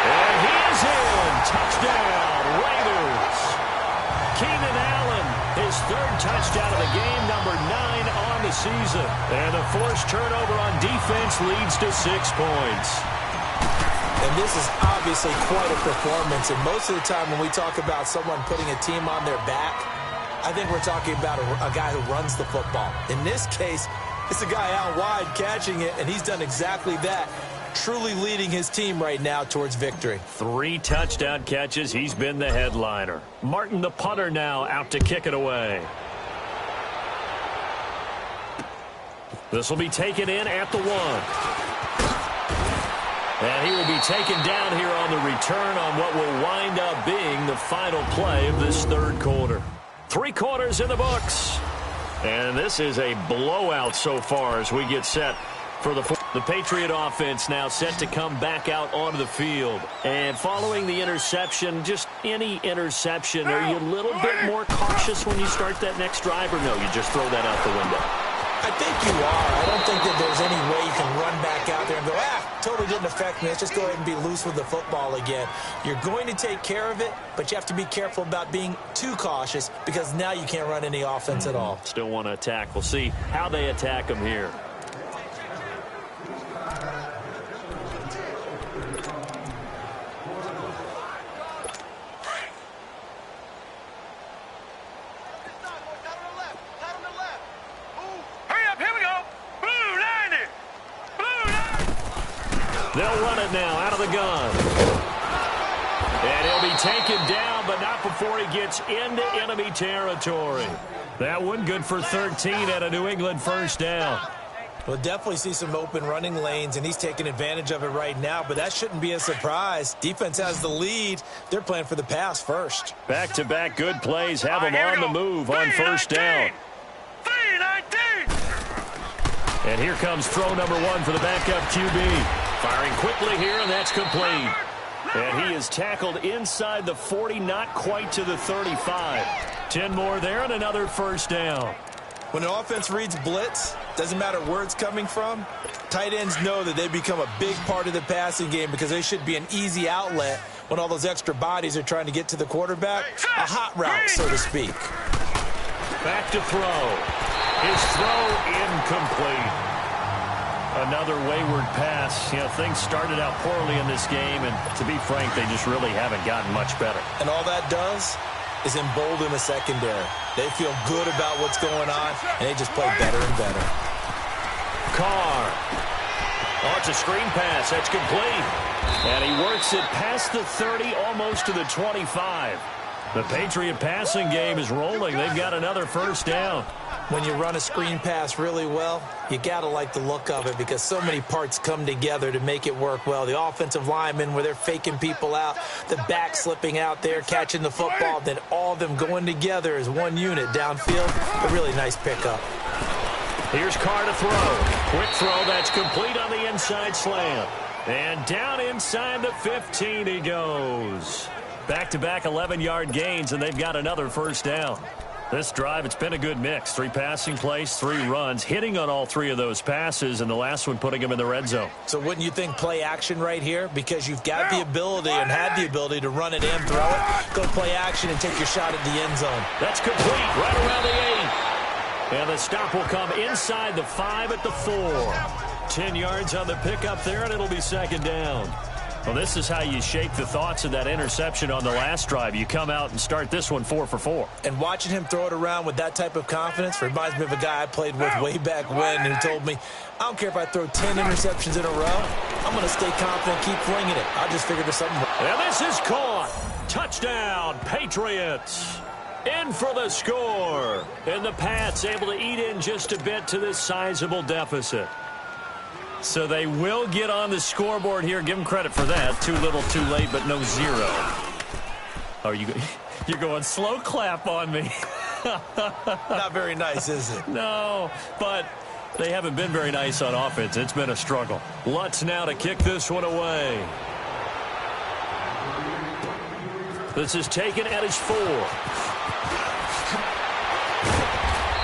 And he is in. Touchdown, Raiders. Keenan Allen, his 3rd touchdown of the game, number 9 on the season. And a forced turnover on defense leads to 6 points. And this is obviously quite a performance. And most of the time when we talk about someone putting a team on their back, I think we're talking about a guy who runs the football. In this case, it's a guy out wide catching it, and he's done exactly that, truly leading his team right now towards victory. 3 touchdown catches. He's been the headliner. Martin, the punter, now out to kick it away. This will be taken in at the 1. And he will be taken down here on the return on what will wind up being the final play of this 3rd quarter. 3 quarters in the books. And this is a blowout so far as we get set for the Patriot offense now set to come back out onto the field. And following the interception, just any interception, are you a little bit more cautious when you start that next drive, or no, you just throw that out the window? I think you are. I don't think that there's any way you can run back out there and go, totally didn't affect me. Let's just go ahead and be loose with the football again. You're going to take care of it, but you have to be careful about being too cautious because now you can't run any offense at all. Still want to attack. We'll see how they attack them here. They'll run it now out of the gun. And he'll be taken down, but not before he gets into enemy territory. That one good for 13 at a New England first down. We'll definitely see some open running lanes, and he's taking advantage of it right now, but that shouldn't be a surprise. Defense has the lead. They're playing for the pass first. Back-to-back good plays have them on the move on first down. And here comes throw number 1 for the backup QB. Firing quickly here, and that's complete. And he is tackled inside the 40, not quite to the 35. 10 more there and another first down. When an offense reads blitz, doesn't matter where it's coming from, tight ends know that they become a big part of the passing game because they should be an easy outlet when all those extra bodies are trying to get to the quarterback. A hot route, so to speak. Back to throw. His throw incomplete. Another wayward pass. You know, things started out poorly in this game, and to be frank, they just really haven't gotten much better. And all that does is embolden the secondary. They feel good about what's going on, and they just play better and better. Carr. Oh, it's a screen pass. That's complete. And he works it past the 30, almost to the 25. The Patriot passing game is rolling. They've got another first down. When you run a screen pass really well, you got to like the look of it because so many parts come together to make it work well. The offensive linemen, where they're faking people out, the back slipping out there, catching the football, then all of them going together as one unit downfield. A really nice pickup. Here's Carr to throw. Quick throw, that's complete on the inside slant. And down inside the 15 he goes. Back-to-back 11-yard gains, and they've got another first down. This drive, it's been a good mix. 3 passing plays, 3 runs, hitting on all 3 of those passes, and the last one putting him in the red zone. So wouldn't you think play action right here? Because you've got the ability and had the ability to run it and throw it. Go play action and take your shot at the end zone. That's complete, right around the 8. And the stop will come inside the 5 at the 4. 10 yards on the pickup there, and it'll be second down. Well, this is how you shake the thoughts of that interception on the last drive. You come out and start this one 4 for 4. And watching him throw it around with that type of confidence reminds me of a guy I played with way back when who told me, I don't care if I throw 10 interceptions in a row. I'm going to stay confident, keep flinging it. I'll just figure there's something. And this is caught. Touchdown, Patriots. In for the score. And the Pats able to eat in just a bit to this sizable deficit. So they will get on the scoreboard here. Give them credit for that. Too little, too late, but no 0. Oh, you're going slow clap on me. Not very nice, is it? No, but they haven't been very nice on offense. It's been a struggle. Lutz now to kick this one away. This is taken at his 4.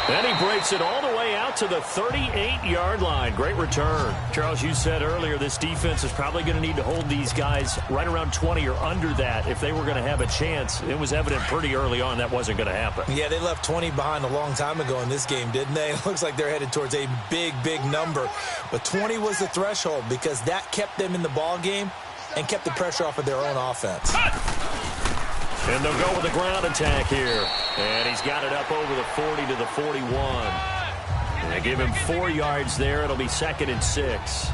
Then he breaks it all the way out to the 38-yard line. Great return. Charles, you said earlier this defense is probably going to need to hold these guys right around 20 or under that if they were going to have a chance. It was evident pretty early on that wasn't going to happen. Yeah, they left 20 behind a long time ago in this game, didn't they? It looks like they're headed towards a big, big number. But 20 was the threshold because that kept them in the ball game and kept the pressure off of their own offense. And they'll go with the ground attack here. And he's got it up over the 40 to the 41. And they give him 4 yards there. It'll be 2nd and 6.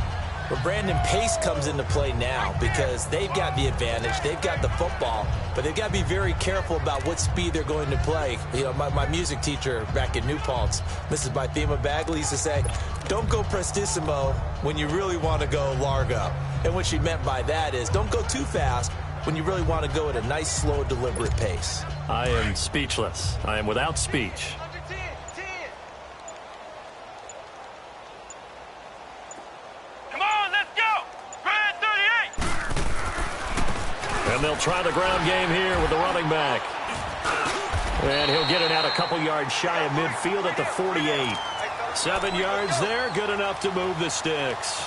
But Brandon, pace comes into play now because they've got the advantage. They've got the football, but they've got to be very careful about what speed they're going to play. You know, my music teacher back in New Paltz, Mrs. Bythema Bagley, used to say, don't go prestissimo when you really want to go largo. And what she meant by that is don't go too fast when you really want to go at a nice, slow, deliberate pace. I am speechless. I am without speech. Come on, let's go! Grind 38! And they'll try the ground game here with the running back. And he'll get it out a couple yards shy of midfield at the 48. 7 yards there, good enough to move the sticks.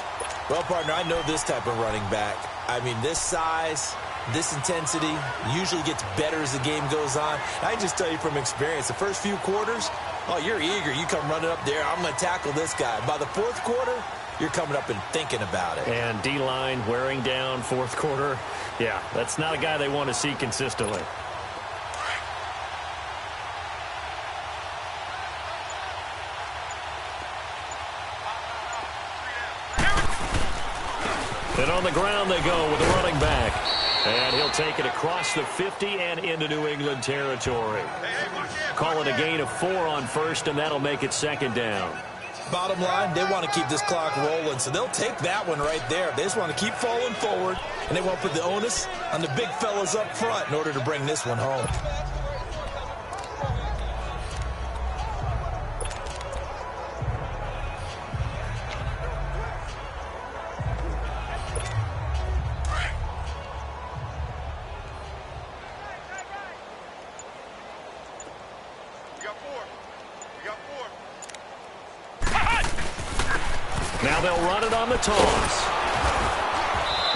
Well, partner, I know this type of running back. I mean, this size, this intensity usually gets better as the game goes on. I can just tell you from experience, the first few quarters, oh, you're eager. You come running up there, I'm going to tackle this guy. By the 4th quarter, you're coming up and thinking about it. And D-line wearing down 4th quarter. Yeah, that's not a guy they want to see consistently. And on the ground they go with the running back. And he'll take it across the 50 and into New England territory. Call it a gain of 4 on first, and that'll make it second down. Bottom line, they want to keep this clock rolling, so they'll take that one right there. They just want to keep falling forward, and they want to put the onus on the big fellas up front in order to bring this one home. Now they'll run it on the toss.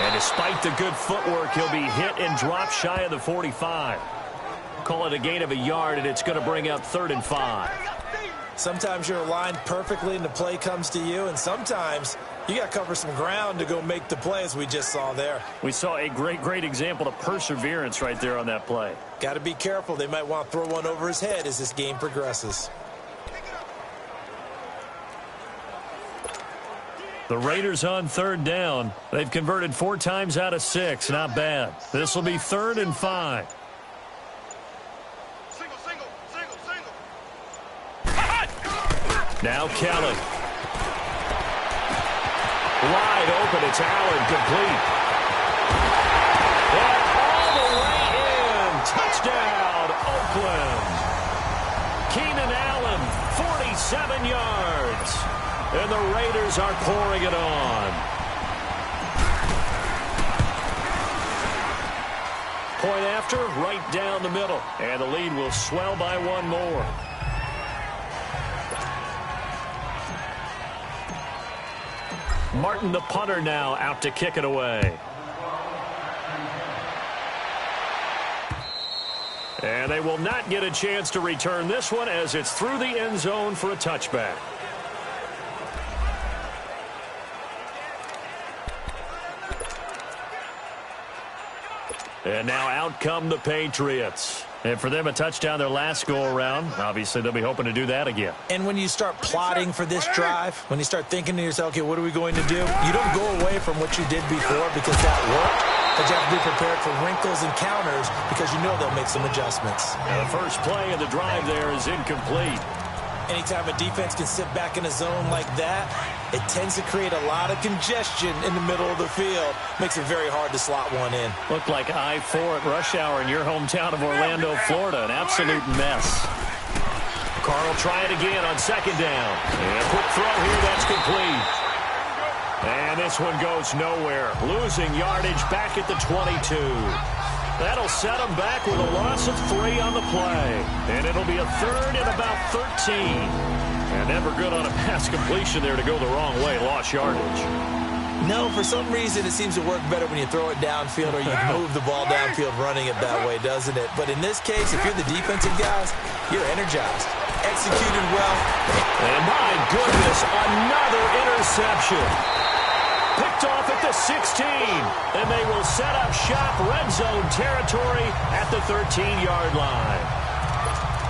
And despite the good footwork, he'll be hit and dropped shy of the 45. Call it a gain of a yard, and it's going to bring up 3rd and 5. Sometimes you're aligned perfectly and the play comes to you, and sometimes you got to cover some ground to go make the play, as we just saw there. We saw a great example of perseverance right there on that play. Got to be careful. They might want to throw one over his head as this game progresses. The Raiders on 3rd down. They've converted 4 times out of 6. Not bad. This will be 3rd and 5. Now Kelly. Wide open. It's Allen, complete. And all the way in. Touchdown, Oakland. Keenan Allen, 47 yards. And the Raiders are pouring it on. Point after, right down the middle. And the lead will swell by 1 more. Martin, the punter, now out to kick it away. And they will not get a chance to return this one as it's through the end zone for a touchback. And now out come the Patriots. And for them, a touchdown their last go-around. Obviously, they'll be hoping to do that again. And when you start plotting for this drive, when you start thinking to yourself, okay, what are we going to do? You don't go away from what you did before because that worked. But you have to be prepared for wrinkles and counters because you know they'll make some adjustments. Now the first play of the drive there is incomplete. Anytime a defense can sit back in a zone like that, it tends to create a lot of congestion in the middle of the field. Makes it very hard to slot one in. Looked like I-4 at rush hour in your hometown of Orlando, Florida. An absolute mess. Carr will try it again on 2nd down. And a quick throw here, that's complete. And this one goes nowhere. Losing yardage back at the 22. That'll set them back with a loss of 3 on the play. And it'll be a 3rd and about 13. And never good on a pass completion there to go the wrong way. Lost yardage. No, for some reason it seems to work better when you throw it downfield or you move the ball downfield running it that way, doesn't it? But in this case, if you're the defensive guys, you're energized. Executed well. And my goodness, another interception. Picked off at the 16, and they will set up shop red zone territory at the 13-yard line.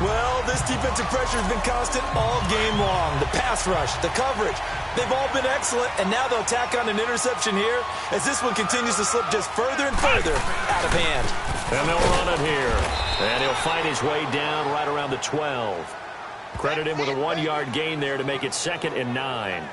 Well, this defensive pressure has been constant all game long. The pass rush, the coverage, they've all been excellent, and now they'll tack on an interception here as this one continues to slip just further and further out of hand. And they'll run it here, and he'll find his way down right around the 12. Credit him with a 1-yard gain there to make it 2nd and 9.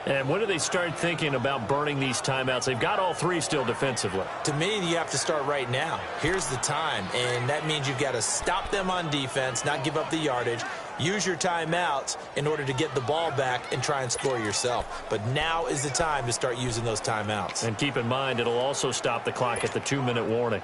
And when do they start thinking about burning these timeouts? They've got all 3 still defensively. To me, you have to start right now. Here's the time, and that means you've got to stop them on defense, not give up the yardage, use your timeouts in order to get the ball back and try and score yourself. But now is the time to start using those timeouts. And keep in mind, it'll also stop the clock at the 2-minute warning.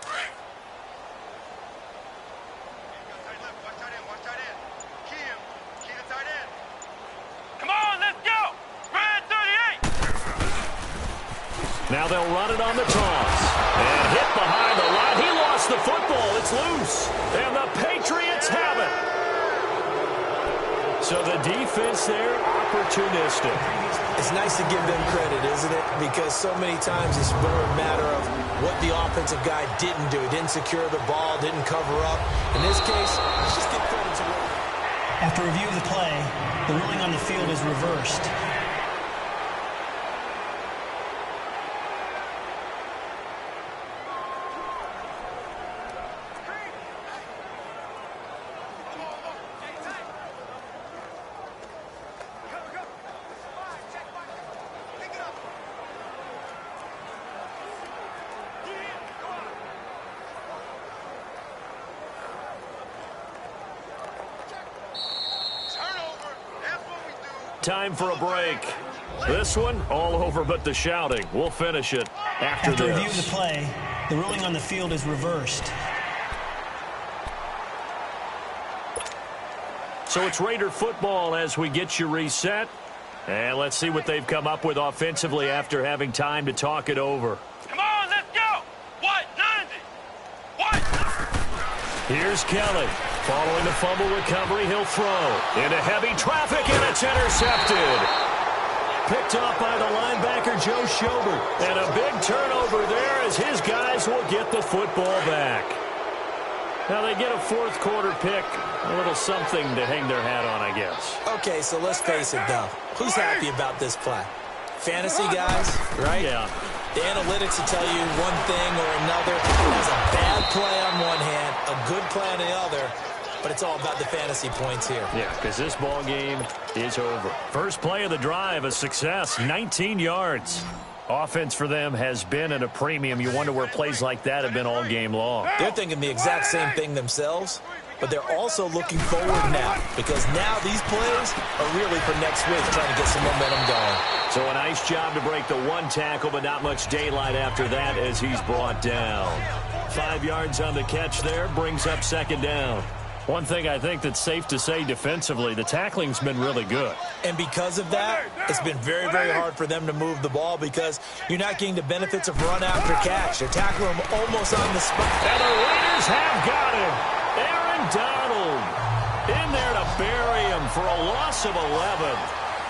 Now they'll run it on the toss. And hit behind the line. He lost the football. It's loose. And the Patriots have it. So the defense there, opportunistic. It's nice to give them credit, isn't it? Because so many times it's more a matter of what the offensive guy didn't do. He didn't secure the ball, didn't cover up. In this case, let's just give credit to him. After review of the play, the ruling on the field is reversed. Time for a break. This one, all over but the shouting. We'll finish it after After this. review of the play, the ruling on the field is reversed. So it's Raider football as we get you reset. And let's see what they've come up with offensively after having time to talk it over. Come on, let's go. What? 90. What? Here's Kelly. Following the fumble recovery, he'll throw. Into heavy traffic, and it's intercepted. Picked off by the linebacker, Joe Schobert. And a big turnover there as his guys will get the football back. Now they get a fourth quarter pick. A little something to hang their hat on, I guess. Okay, so let's face it, though. Who's happy about this play? Fantasy guys, right? Yeah. The analytics will tell you one thing or another. There's a bad play on one hand, a good play on the other, but it's all about the fantasy points here. Yeah, because this ball game is over. First play of the drive, a success, 19 yards. Offense for them has been at a premium. You wonder where plays like that have been all game long. They're thinking the exact same thing themselves, but they're also looking forward now because now these plays are really for next week, trying to get some momentum going. So a nice job to break the one tackle, but not much daylight after that as he's brought down. 5 yards on the catch there, brings up second down. One thing I think that's safe to say defensively, the tackling's been really good. And because of that, it's been very, very hard for them to move the ball because you're not getting the benefits of run after catch. They're tackling them almost on the spot. And the Raiders have got him. Aaron Donald in there to bury him for a loss of 11.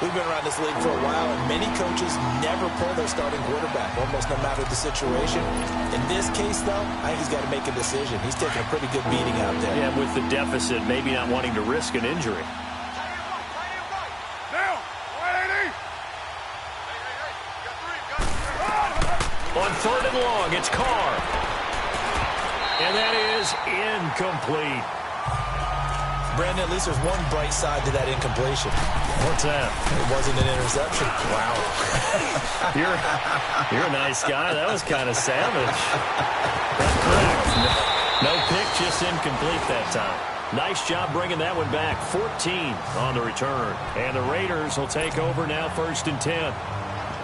We've been around this league for a while, and many coaches never pull their starting quarterback, almost no matter the situation. In this case, though, I think he's got to make a decision. He's taking a pretty good beating out there. Yeah, with the deficit, maybe not wanting to risk an injury. Now, 180. On third and long, it's Carr. And that is incomplete. Brandon, at least there's one bright side to that incompletion. What's that? It wasn't an interception. Wow. You're a nice guy. That was kind of savage. That's correct. No pick, just incomplete that time. Nice job bringing that one back. 14 on the return. And the Raiders will take over now, 1st and 10.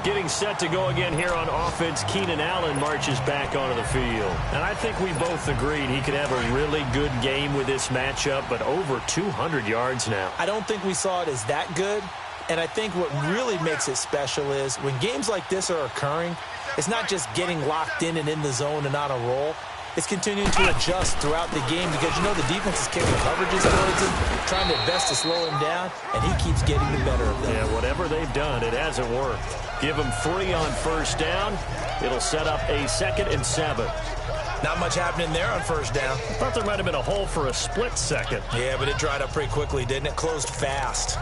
Getting set to go again here on offense, Keenan Allen marches back onto the field. And I think we both agreed he could have a really good game with this matchup, but over 200 yards now. I don't think we saw it as that good, and I think what really makes it special is when games like this are occurring, it's not just getting locked in and in the zone and on a roll. It's continuing to adjust throughout the game because, you know, the defense is kicking coverages towards him, trying their best to slow him down, and he keeps getting the better of them. Yeah, whatever they've done, it hasn't worked. Give him 3 on first down. It'll set up a 2nd and 7. Not much happening there on first down. I thought there might have been a hole for a split second. Yeah, but it dried up pretty quickly, didn't it? Closed fast.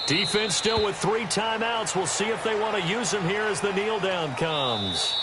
Defense still with 3 timeouts. We'll see if they want to use them here as the kneel down comes.